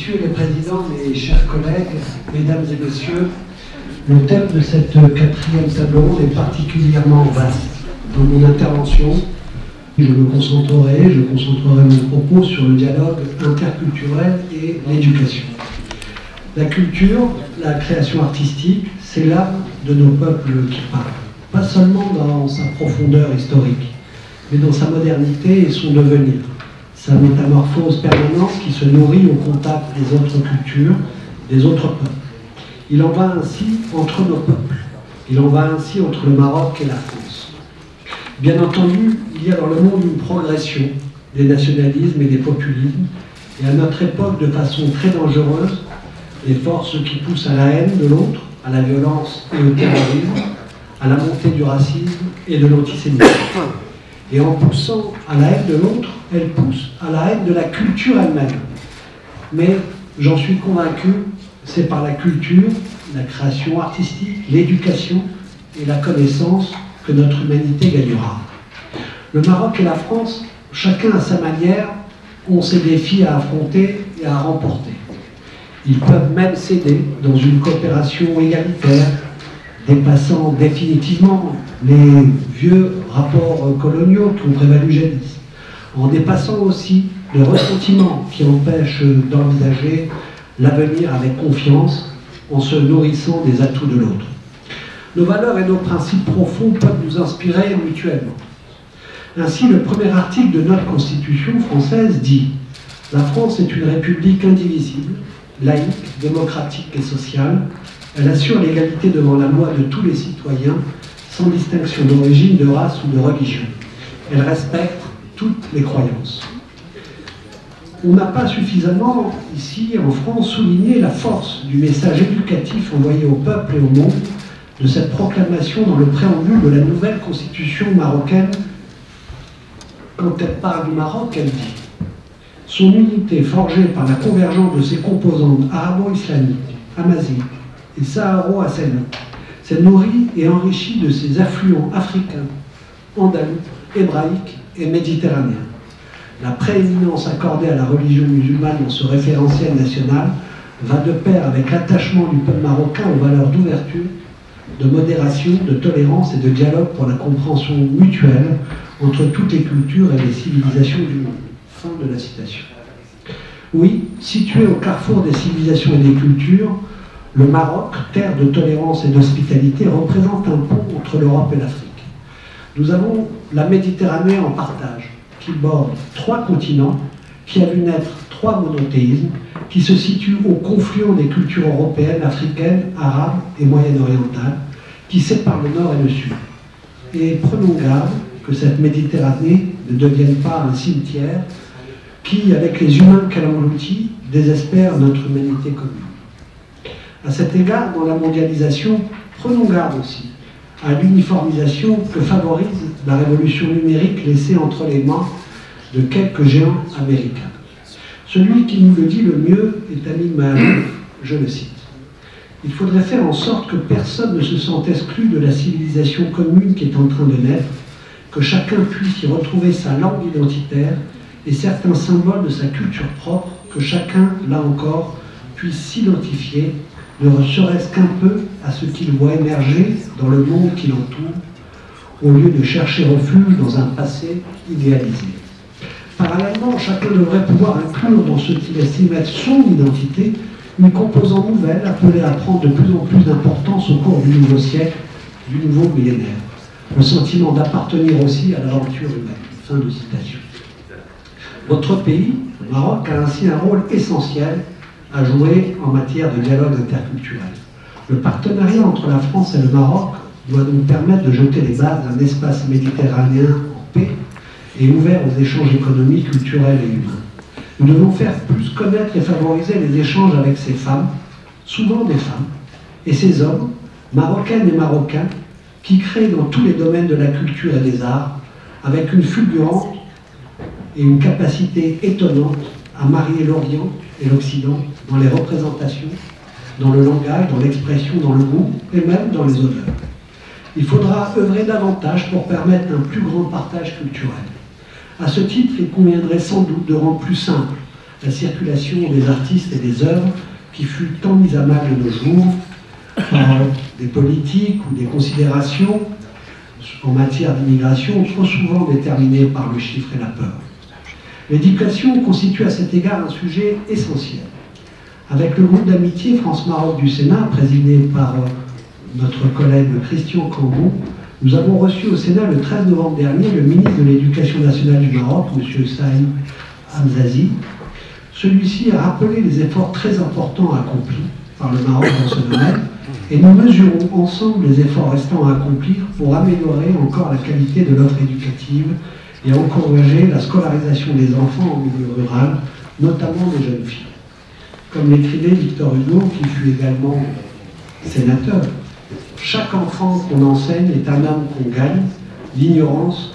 Messieurs les présidents, mes chers collègues, mesdames et messieurs, le thème de cette quatrième table ronde est particulièrement vaste. Dans mon intervention, je concentrerai mon propos sur le dialogue interculturel et l'éducation. La culture, la création artistique, c'est l'âme de nos peuples qui parle. Pas seulement dans sa profondeur historique, mais dans sa modernité et son devenir. Sa métamorphose permanente qui se nourrit au contact des autres cultures, des autres peuples. Il en va ainsi entre nos peuples. Il en va ainsi entre le Maroc et la France. Bien entendu, il y a dans le monde une progression des nationalismes et des populismes, et à notre époque, de façon très dangereuse, des forces qui poussent à la haine de l'autre, à la violence et au terrorisme, à la montée du racisme et de l'antisémitisme. Et en poussant à la haine de l'autre, elle pousse à la haine de la culture elle-même. Mais j'en suis convaincu, c'est par la culture, la création artistique, l'éducation et la connaissance que notre humanité gagnera. Le Maroc et la France, chacun à sa manière, ont ses défis à affronter et à remporter. Ils peuvent même s'aider dans une coopération égalitaire, dépassant définitivement les vieux rapports coloniaux qui ont prévalu jadis, en dépassant aussi les ressentiments qui empêchent d'envisager l'avenir avec confiance, en se nourrissant des atouts de l'autre. Nos valeurs et nos principes profonds peuvent nous inspirer mutuellement. Ainsi, le premier article de notre Constitution française dit « La France est une république indivisible, laïque, démocratique et sociale. Elle assure l'égalité devant la loi de tous les citoyens, sans distinction d'origine, de race ou de religion. Elle respecte toutes les croyances. » On n'a pas suffisamment, ici, en France, souligné la force du message éducatif envoyé au peuple et au monde de cette proclamation dans le préambule de la nouvelle constitution marocaine. Quand elle parle du Maroc, elle dit « Son unité forgée par la convergence de ses composantes arabo-islamiques, amaziques et saharo-asséniques, s'est nourrie et enrichie de ses affluents africains, andalous, hébraïques et méditerranéens. La prééminence accordée à la religion musulmane dans ce référentiel national va de pair avec l'attachement du peuple marocain aux valeurs d'ouverture, de modération, de tolérance et de dialogue pour la compréhension mutuelle entre toutes les cultures et les civilisations du monde. » Fin de la citation. Oui, situé au carrefour des civilisations et des cultures, le Maroc, terre de tolérance et d'hospitalité, représente un pont entre l'Europe et l'Afrique. Nous avons la Méditerranée en partage, qui borde 3 continents, qui a vu naître 3 monothéismes, qui se situent au confluent des cultures européennes, africaines, arabes et moyen-orientales, qui séparent le nord et le sud. Et prenons garde que cette Méditerranée ne devienne pas un cimetière qui, avec les humains qu'elle engloutit, désespère notre humanité commune. À cet égard, dans la mondialisation, prenons garde aussi à l'uniformisation que favorise la révolution numérique laissée entre les mains de quelques géants américains. Celui qui nous le dit le mieux est Amin Maalouf, je le cite. « Il faudrait faire en sorte que personne ne se sente exclu de la civilisation commune qui est en train de naître, que chacun puisse y retrouver sa langue identitaire et certains symboles de sa culture propre, que chacun, là encore, puisse s'identifier, ne serait-ce qu'un peu à ce qu'il voit émerger dans le monde qui l'entoure, au lieu de chercher refuge dans un passé idéalisé. Parallèlement, chacun devrait pouvoir inclure dans ce qu'il estime être son identité une composante nouvelle appelée à prendre de plus en plus d'importance au cours du nouveau siècle, du nouveau millénaire. Le sentiment d'appartenir aussi à l'aventure humaine. » Fin de citation. Votre pays, le Maroc, a ainsi un rôle essentiel à jouer en matière de dialogue interculturel. Le partenariat entre la France et le Maroc doit donc permettre de jeter les bases d'un espace méditerranéen en paix et ouvert aux échanges économiques, culturels et humains. Nous devons faire plus connaître et favoriser les échanges avec ces femmes, souvent des femmes, et ces hommes, marocaines et marocains, qui créent dans tous les domaines de la culture et des arts, avec une fulgurance et une capacité étonnante à marier l'Orient et l'Occident dans les représentations, dans le langage, dans l'expression, dans le goût et même dans les odeurs. Il faudra œuvrer davantage pour permettre un plus grand partage culturel. À ce titre, il conviendrait sans doute de rendre plus simple la circulation des artistes et des œuvres qui fut tant mise à mal de nos jours par des politiques ou des considérations en matière d'immigration trop souvent déterminées par le chiffre et la peur. L'éducation constitue à cet égard un sujet essentiel. Avec le groupe d'amitié France-Maroc du Sénat, présidé par notre collègue Christian Cambon, nous avons reçu au Sénat le 13 novembre dernier le ministre de l'Éducation nationale du Maroc, M. Saïd Hamzazi. Celui-ci a rappelé les efforts très importants accomplis par le Maroc dans ce domaine, et nous mesurons ensemble les efforts restants à accomplir pour améliorer encore la qualité de l'offre éducative et encourager la scolarisation des enfants en milieu rural, notamment des jeunes filles. Comme l'écrivait Victor Hugo, qui fut également sénateur, chaque enfant qu'on enseigne est un homme qu'on gagne, l'ignorance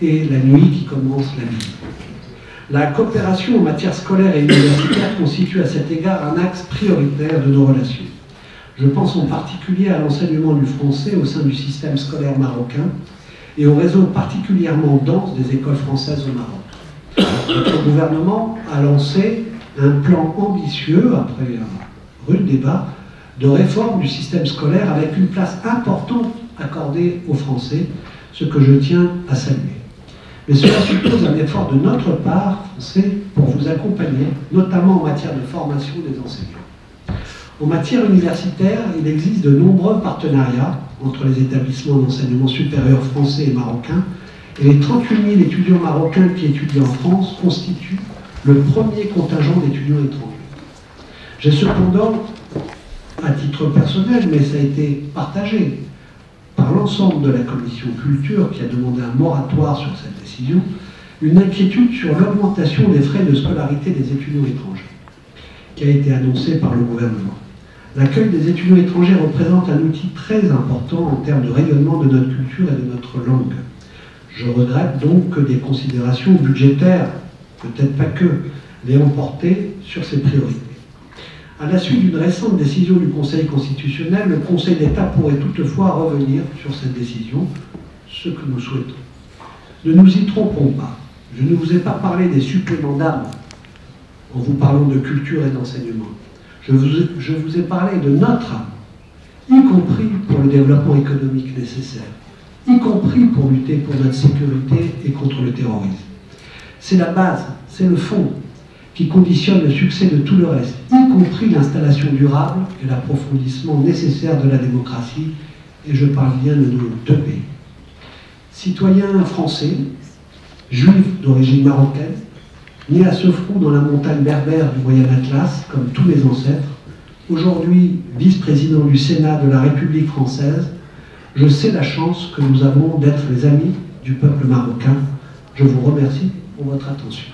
est la nuit qui commence la vie. La coopération en matière scolaire et universitaire constitue à cet égard un axe prioritaire de nos relations. Je pense en particulier à l'enseignement du français au sein du système scolaire marocain et au réseau particulièrement dense des écoles françaises au Maroc. Notre gouvernement a lancé un plan ambitieux, après un rude débat, de réforme du système scolaire avec une place importante accordée aux Français, ce que je tiens à saluer. Mais cela suppose un effort de notre part, Français, pour vous accompagner, notamment en matière de formation des enseignants. En matière universitaire, il existe de nombreux partenariats entre les établissements d'enseignement supérieur français et marocains, et les 38 000 étudiants marocains qui étudient en France constituent le premier contingent d'étudiants étrangers. J'ai cependant, à titre personnel, mais ça a été partagé par l'ensemble de la commission culture qui a demandé un moratoire sur cette décision, une inquiétude sur l'augmentation des frais de scolarité des étudiants étrangers, qui a été annoncée par le gouvernement. L'accueil des étudiants étrangers représente un outil très important en termes de rayonnement de notre culture et de notre langue. Je regrette donc que des considérations budgétaires, peut-être pas que, l'aient emporté sur ces priorités. À la suite d'une récente décision du Conseil constitutionnel, le Conseil d'État pourrait toutefois revenir sur cette décision, ce que nous souhaitons. Ne nous y trompons pas. Je ne vous ai pas parlé des suppléments d'âme en vous parlant de culture et d'enseignement. Je vous ai parlé de notre âme, y compris pour le développement économique nécessaire, y compris pour lutter pour notre sécurité et contre le terrorisme. C'est la base, c'est le fond qui conditionne le succès de tout le reste, y compris l'installation durable et l'approfondissement nécessaire de la démocratie, et je parle bien de nos deux pays. Citoyens français, juifs d'origine marocaine, nés à Sofrou dans la montagne berbère du Moyen Atlas, comme tous mes ancêtres, aujourd'hui vice-président du Sénat de la République française, je sais la chance que nous avons d'être les amis du peuple marocain. Je vous remercie pour votre attention.